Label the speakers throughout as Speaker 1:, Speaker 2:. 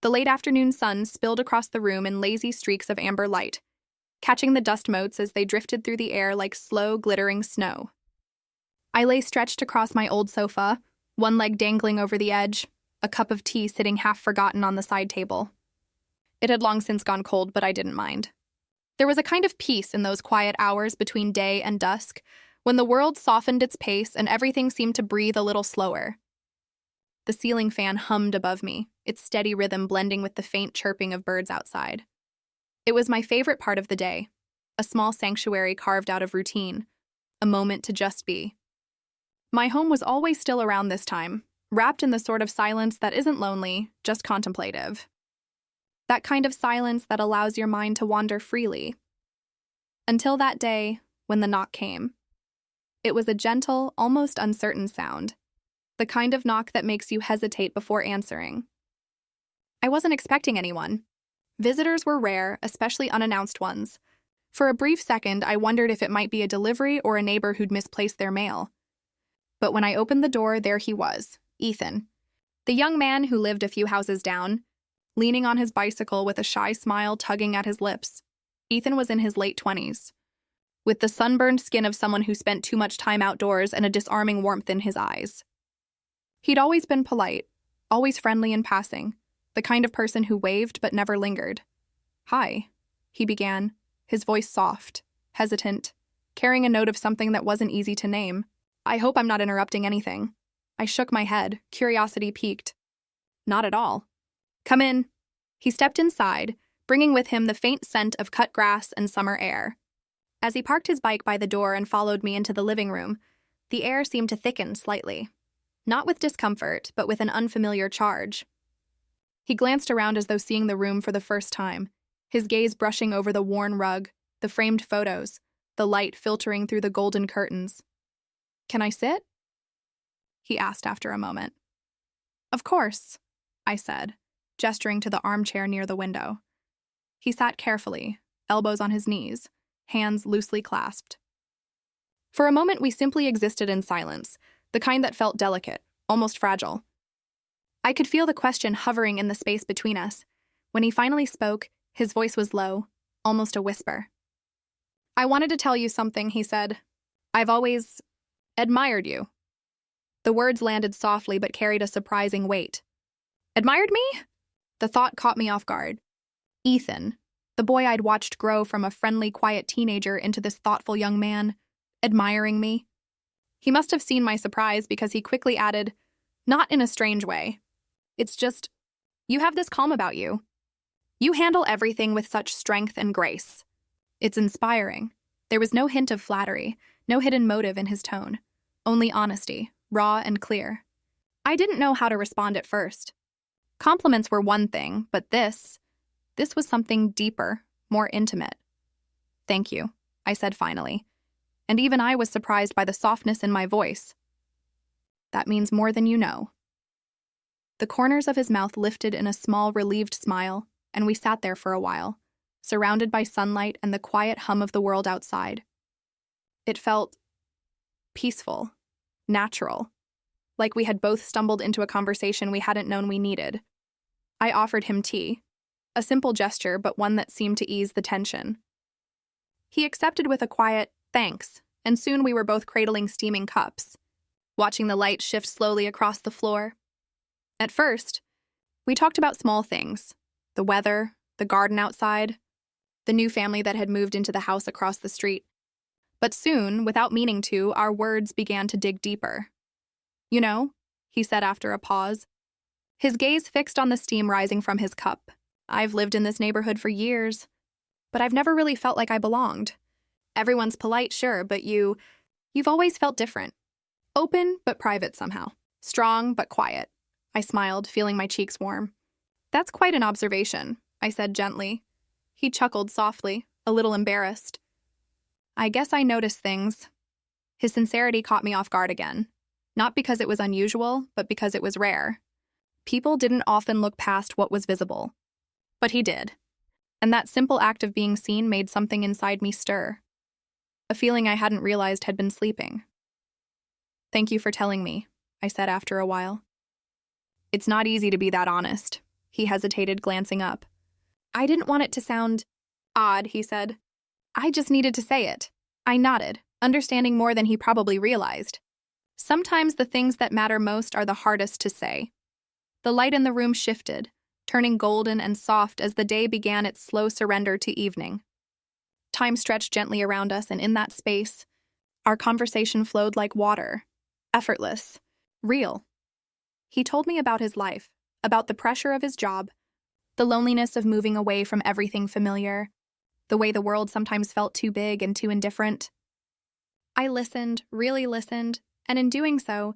Speaker 1: The late afternoon sun spilled across the room in lazy streaks of amber light, catching the dust motes as they drifted through the air like slow, glittering snow. I lay stretched across my old sofa, one leg dangling over the edge, a cup of tea sitting half forgotten on the side table. It had long since gone cold, but I didn't mind. There was a kind of peace in those quiet hours between day and dusk, when the world softened its pace and everything seemed to breathe a little slower. The ceiling fan hummed above me, its steady rhythm blending with the faint chirping of birds outside. It was my favorite part of the day, a small sanctuary carved out of routine, a moment to just be. My home was always still around this time, wrapped in the sort of silence that isn't lonely, just contemplative. That kind of silence that allows your mind to wander freely. Until that day, when the knock came. It was a gentle, almost uncertain sound, the kind of knock that makes you hesitate before answering. I wasn't expecting anyone. Visitors were rare, especially unannounced ones. For a brief second, I wondered if it might be a delivery or a neighbor who'd misplaced their mail. But when I opened the door, there he was, Ethan, the young man who lived a few houses down, leaning on his bicycle with a shy smile tugging at his lips. Ethan was in his late 20s, with the sunburned skin of someone who spent too much time outdoors and a disarming warmth in his eyes. He'd always been polite, always friendly in passing, the kind of person who waved but never lingered. "Hi," he began, his voice soft, hesitant, carrying a note of something that wasn't easy to name. "I hope I'm not interrupting anything." I shook my head, curiosity piqued. "Not at all." "Come in." He stepped inside, bringing with him the faint scent of cut grass and summer air. As he parked his bike by the door and followed me into the living room, the air seemed to thicken slightly. Not with discomfort, but with an unfamiliar charge. He glanced around as though seeing the room for the first time, his gaze brushing over the worn rug, the framed photos, the light filtering through the golden curtains. "Can I sit?" he asked after a moment. "Of course," I said, gesturing to the armchair near the window. He sat carefully, elbows on his knees, hands loosely clasped. For a moment, we simply existed in silence, the kind that felt delicate, almost fragile. I could feel the question hovering in the space between us. When he finally spoke, his voice was low, almost a whisper. "I wanted to tell you something," he said. "I've always admired you." The words landed softly but carried a surprising weight. "Admired me?" The thought caught me off guard. Ethan, the boy I'd watched grow from a friendly, quiet teenager into this thoughtful young man, admiring me. He must have seen my surprise because he quickly added, "Not in a strange way. It's just, you have this calm about you. You handle everything with such strength and grace. It's inspiring." There was no hint of flattery, no hidden motive in his tone. Only honesty, raw and clear. I didn't know how to respond at first. Compliments were one thing, but this was something deeper, more intimate. "Thank you," I said finally, and even I was surprised by the softness in my voice. "That means more than you know." The corners of his mouth lifted in a small, relieved smile, and we sat there for a while, surrounded by sunlight and the quiet hum of the world outside. It felt peaceful, natural, like we had both stumbled into a conversation we hadn't known we needed. I offered him tea, a simple gesture, but one that seemed to ease the tension. He accepted with a quiet "thanks," and soon we were both cradling steaming cups, watching the light shift slowly across the floor. At first, we talked about small things, the weather, the garden outside, the new family that had moved into the house across the street. But soon, without meaning to, our words began to dig deeper. "You know," he said after a pause, his gaze fixed on the steam rising from his cup, "I've lived in this neighborhood for years, but I've never really felt like I belonged. Everyone's polite, sure, but you've always felt different. Open, but private somehow. Strong, but quiet." I smiled, feeling my cheeks warm. "That's quite an observation," I said gently. He chuckled softly, a little embarrassed. "I guess I notice things." His sincerity caught me off guard again. Not because it was unusual, but because it was rare. People didn't often look past what was visible. But he did. And that simple act of being seen made something inside me stir. A feeling I hadn't realized had been sleeping. "Thank you for telling me," I said after a while. "It's not easy to be that honest," He hesitated, glancing up. I didn't want it to sound odd, he said. I just needed to say it. I nodded, understanding more than he probably realized. Sometimes the things that matter most are the hardest to say. The light in the room shifted, turning golden and soft as the day began its slow surrender to evening. Time stretched gently around us, and in that space, our conversation flowed like water, effortless, real. He told me about his life, about the pressure of his job, the loneliness of moving away from everything familiar, the way the world sometimes felt too big and too indifferent. I listened, really listened, and in doing so,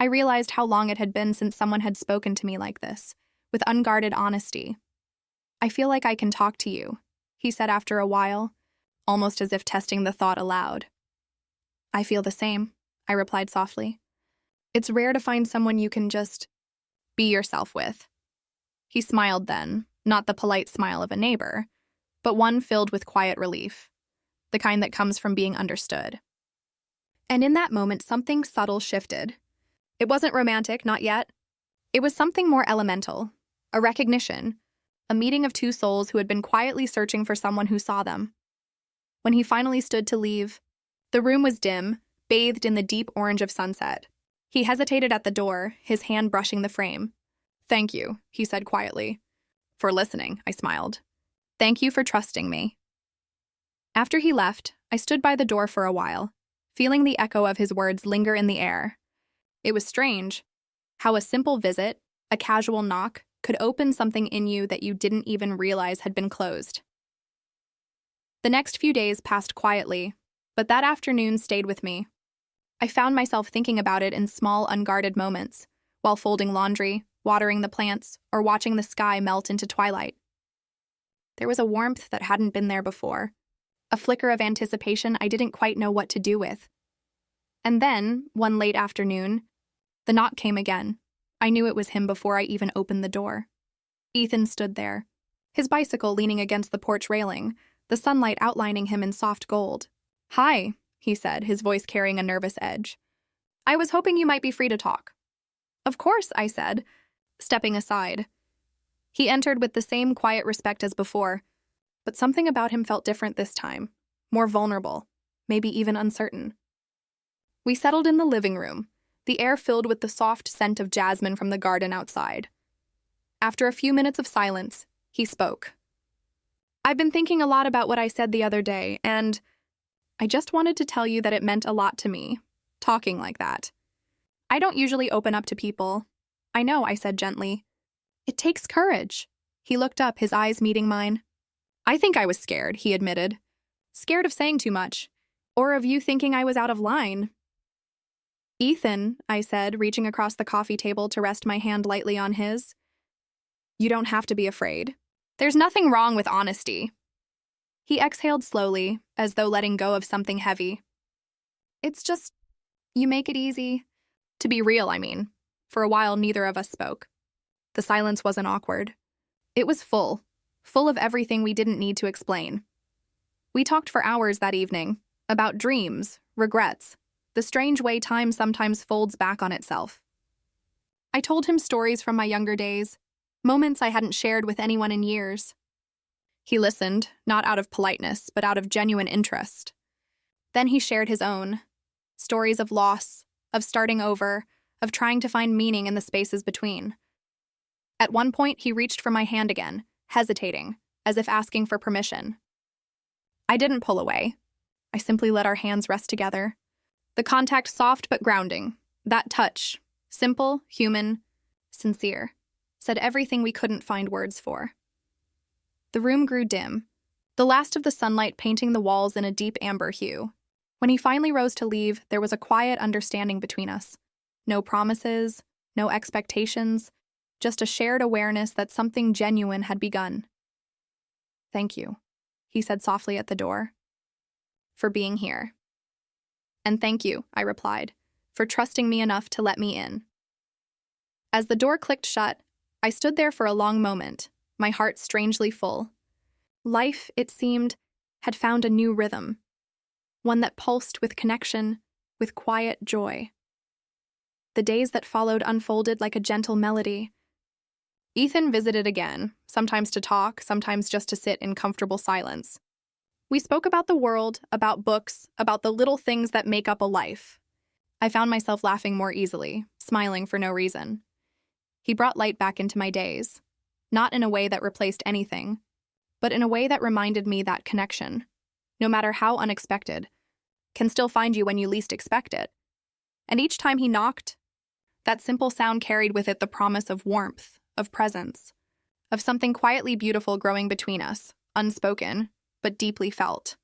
Speaker 1: I realized how long it had been since someone had spoken to me like this, with unguarded honesty. I feel like I can talk to you, he said after a while, almost as if testing the thought aloud. I feel the same, I replied softly. It's rare to find someone you can just be yourself with. He smiled then, not the polite smile of a neighbor, but one filled with quiet relief, the kind that comes from being understood. And in that moment, something subtle shifted. It wasn't romantic, not yet. It was something more elemental, a recognition, a meeting of two souls who had been quietly searching for someone who saw them. When he finally stood to leave, the room was dim, bathed in the deep orange of sunset. He hesitated at the door, his hand brushing the frame. Thank you, he said quietly. For listening, I smiled. Thank you for trusting me. After he left, I stood by the door for a while, feeling the echo of his words linger in the air. It was strange how a simple visit, a casual knock, could open something in you that you didn't even realize had been closed. The next few days passed quietly, but that afternoon stayed with me. I found myself thinking about it in small, unguarded moments, while folding laundry, watering the plants, or watching the sky melt into twilight. There was a warmth that hadn't been there before, a flicker of anticipation I didn't quite know what to do with. And then, one late afternoon, the knock came again. I knew it was him before I even opened the door. Ethan stood there, his bicycle leaning against the porch railing, the sunlight outlining him in soft gold. Hi, he said, his voice carrying a nervous edge. I was hoping you might be free to talk. Of course, I said, stepping aside. He entered with the same quiet respect as before, but something about him felt different this time, more vulnerable, maybe even uncertain. We settled in the living room, the air filled with the soft scent of jasmine from the garden outside. After a few minutes of silence, he spoke. I've been thinking a lot about what I said the other day, and I just wanted to tell you that it meant a lot to me, talking like that. I don't usually open up to people. I know, I said gently. It takes courage. He looked up, his eyes meeting mine. I think I was scared, he admitted. Scared of saying too much, or of you thinking I was out of line. Ethan, I said, reaching across the coffee table to rest my hand lightly on his. You don't have to be afraid. There's nothing wrong with honesty. He exhaled slowly, as though letting go of something heavy. It's just, you make it easy. To be real, I mean. For a while, neither of us spoke. The silence wasn't awkward. It was full of everything we didn't need to explain. We talked for hours that evening, about dreams, regrets, the strange way time sometimes folds back on itself. I told him stories from my younger days, moments I hadn't shared with anyone in years. He listened, not out of politeness, but out of genuine interest. Then he shared his own, stories of loss, of starting over, of trying to find meaning in the spaces between. At one point, he reached for my hand again, hesitating, as if asking for permission. I didn't pull away. I simply let our hands rest together. The contact soft but grounding. That touch, simple, human, sincere, said everything we couldn't find words for. The room grew dim, the last of the sunlight painting the walls in a deep amber hue. When he finally rose to leave, there was a quiet understanding between us. No promises, no expectations, just a shared awareness that something genuine had begun. Thank you, he said softly at the door, for being here. And thank you, I replied, for trusting me enough to let me in. As the door clicked shut, I stood there for a long moment, my heart strangely full. Life, it seemed, had found a new rhythm, one that pulsed with connection, with quiet joy. The days that followed unfolded like a gentle melody. Ethan visited again, sometimes to talk, sometimes just to sit in comfortable silence. We spoke about the world, about books, about the little things that make up a life. I found myself laughing more easily, smiling for no reason. He brought light back into my days, not in a way that replaced anything, but in a way that reminded me that connection, no matter how unexpected, can still find you when you least expect it. And each time he knocked, that simple sound carried with it the promise of warmth, of presence, of something quietly beautiful growing between us, unspoken, but deeply felt.